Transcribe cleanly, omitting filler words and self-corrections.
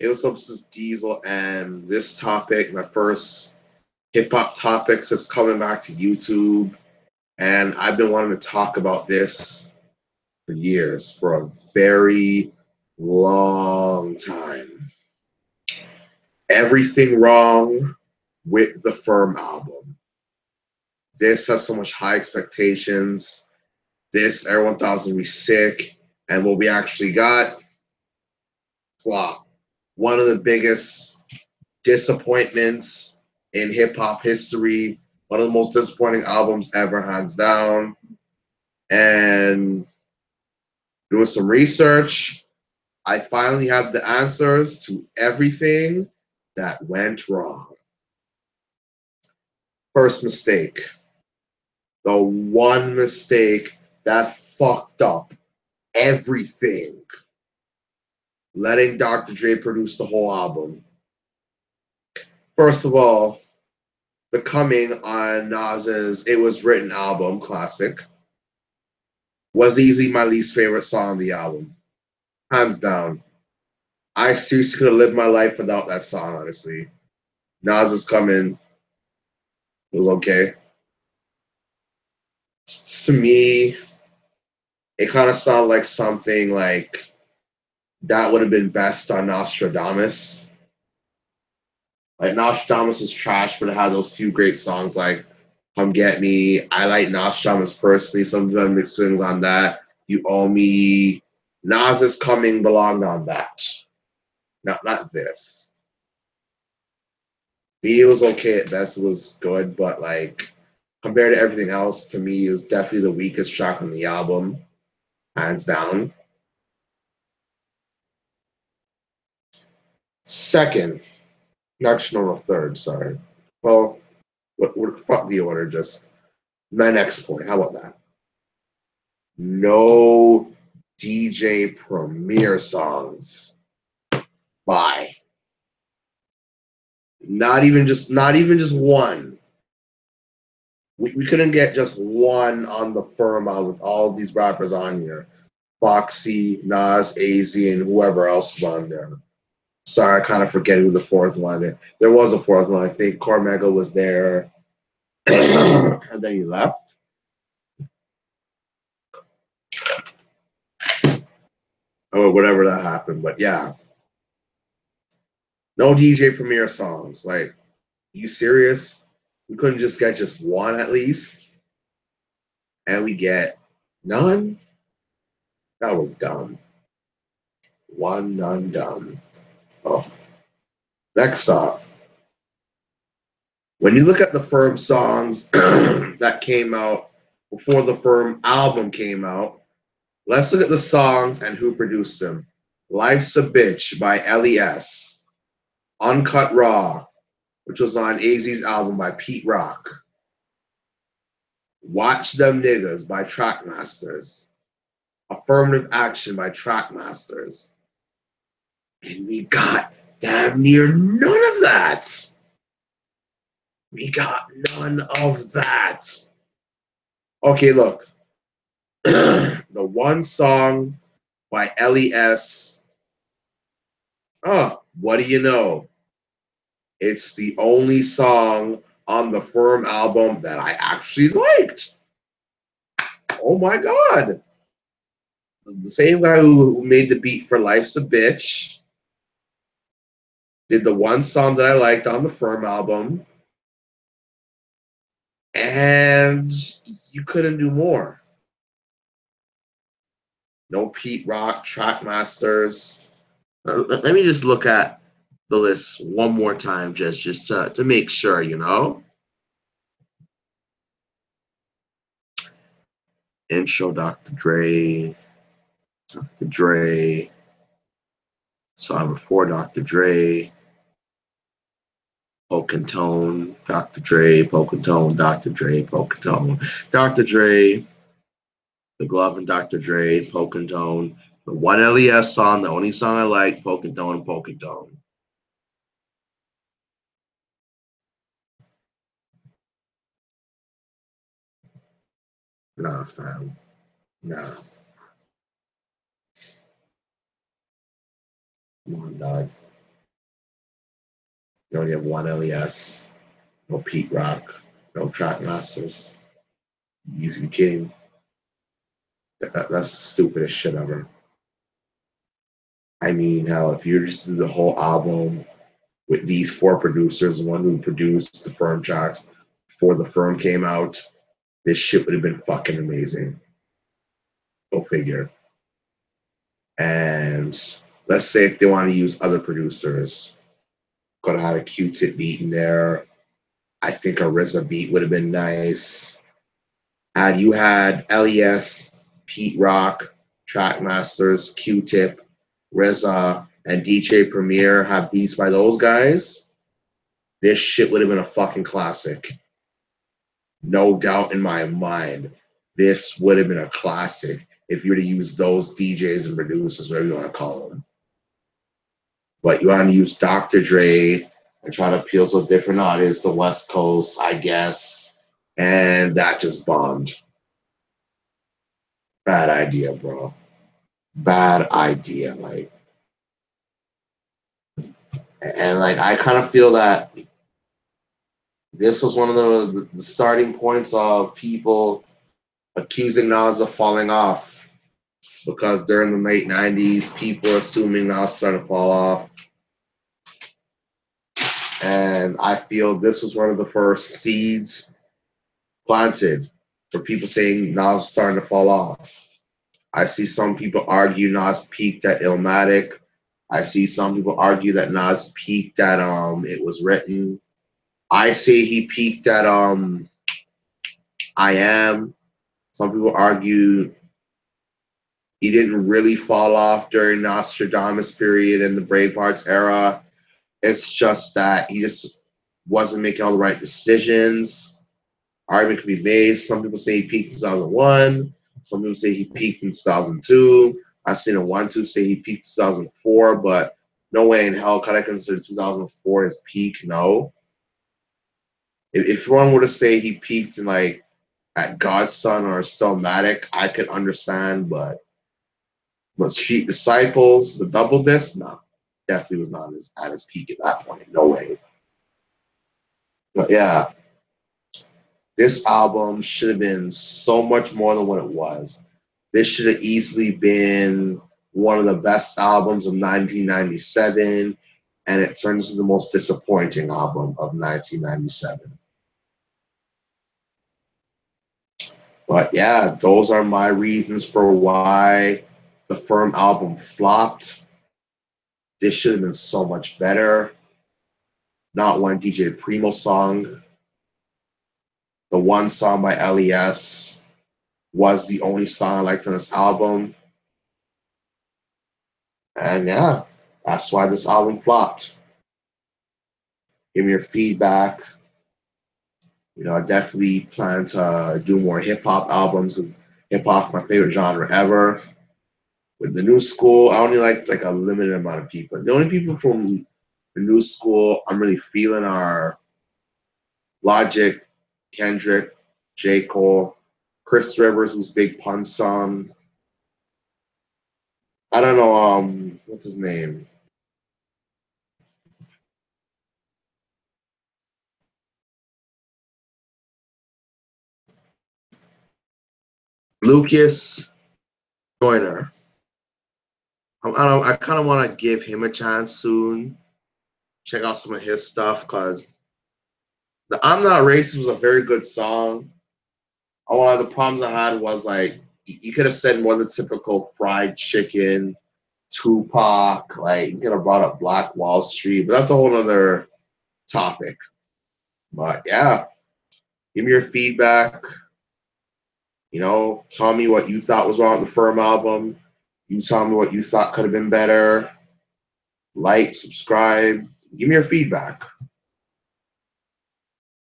It was up to Diesel, and this topic, my first hip hop topics, is coming back to YouTube. And I've been wanting to talk about this for years, for a very long time. Everything wrong with the Firm album. This has so much high expectations. This, everyone thought was going to be sick. And what we actually got, flop. One of the biggest disappointments in hip hop history. One of the most disappointing albums ever, hands down. And doing some research, I finally have the answers to everything that went wrong. First mistake. The one mistake that fucked up everything. Letting Dr. Dre produce the whole album. First of all, The Coming on Nas's It Was Written album, classic, was easily my least favorite song on the album. Hands down. I seriously could have lived my life without that song, honestly. Nas Is Coming was okay. To me, it kind of sounded like something like that would have been best on Nostradamus. Like Nostradamus was trash, but it had those few great songs like Come Get Me. I like Nostradamus personally. Some people have mixed feelings on that. You Owe Me. Nas Is Coming belonged on that. Not this. Me, it was okay at best. It was good, but like compared to everything else, to me, it was definitely the weakest track on the album, hands down. Second, actually, no, third. Sorry. Well, fuck the order. Just my next point. How about that? No DJ Premier songs. Bye. Not even just one. We couldn't get just one on the firm out with all of these rappers on here. Foxy, Nas, AZ, and whoever else is on there. Sorry, I kind of forget who the fourth one is. There was a fourth one. I think Cormega was there. And then he left. Or whatever that happened. But yeah. No DJ Premier songs. Like, you serious? We couldn't just get just one at least? And we get none? That was dumb. One, none, dumb. Oh. Next up. When you look at the Firm songs that came out before the Firm album came out, let's look at the songs and who produced them. Life's a Bitch by LES. Uncut Raw, which was on AZ's album by Pete Rock. Watch Them Niggas by Trackmasters. Affirmative Action by Trackmasters. And we got damn near none of that. We got none of that. Okay, look. The one song by LES. Oh, what do you know? It's the only song on the Firm album that I actually liked. Oh my God. The same guy who made the beat for Life's a Bitch did the one song that I liked on the Firm album. And you couldn't do more. No Pete Rock, Trackmasters. Let me just look at the list one more time just to make sure, you know. Intro, Dr. Dre, song before Dr. Dre, Poke and Tone, Dr. Dre, Poke and Tone, Dr. Dre, Poke and Tone, Dr. Dre, The Glove and Dr. Dre, Poke and Tone, the one LES song, the only song I like, Poke and Tone and Poke and Tone. Nah, fam. Nah. Come on, dog. You only have one LES, no Pete Rock, no Trackmasters. You kidding? That's the stupidest shit ever. I mean, hell, if you just do the whole album with these four producers, the one who produced the Firm tracks before the Firm came out, this shit would have been fucking amazing. Go figure. And let's say if they want to use other producers, could have had a Q-Tip beat in there. I think a RZA beat would have been nice. Had you had LES, Pete Rock, Trackmasters, Q-Tip, RZA, and DJ Premier have beats by those guys, this shit would have been a fucking classic. No doubt in my mind, this would have been a classic if you were to use those DJs and producers, whatever you want to call them. But you want to use Dr. Dre and try to appeal to a different audience, the West Coast, I guess, and that just bombed. Bad idea, bro. Bad idea, like. And like I kind of feel that this was one of the starting points of people accusing Nas of falling off, because during the late 90s, people were assuming Nas started to fall off. And I feel this was one of the first seeds planted for people saying Nas starting to fall off. I see some people argue Nas peaked at Illmatic. I see some people argue that Nas peaked at It Was Written. I say he peaked at I Am. Some people argue he didn't really fall off during Nostradamus period and the Bravehearts era. It's just that he just wasn't making all the right decisions. Argument could be made. Some people say he peaked in 2001. Some people say he peaked in 2002. I've seen a 1-2 say he peaked in 2004, but no way in hell could I consider 2004 his peak. No. If one were to say he peaked in like at God's Son or Stillmatic, I could understand, but Street Disciples, the double disc, no, definitely was not at his peak at that point. No way. But yeah, this album should have been so much more than what it was. This should have easily been one of the best albums of 1997, and it turns into the most disappointing album of 1997. But yeah, those are my reasons for why the Firm album flopped. This should have been so much better. Not one DJ Primo song. The one song by LES was the only song I liked on this album. And yeah, that's why this album flopped. Give me your feedback. You know, I definitely plan to do more hip hop albums because hip hop is my favorite genre ever. With the new school, I only like a limited amount of people. The only people from the new school I'm really feeling are Logic, Kendrick, J. Cole, Chris Rivers, who's Big Pun son. I don't know, what's his name? Lucas Joyner. I kind of want to give him a chance soon. Check out some of his stuff because the I'm Not Racist was a very good song. One of the problems I had was like you could have said more than typical fried chicken, Tupac, like you could have brought up Black Wall Street, but that's a whole other topic. But yeah, give me your feedback. You know, tell me what you thought was wrong with the Firm album. You tell me what you thought could have been better. Like, subscribe, give me your feedback.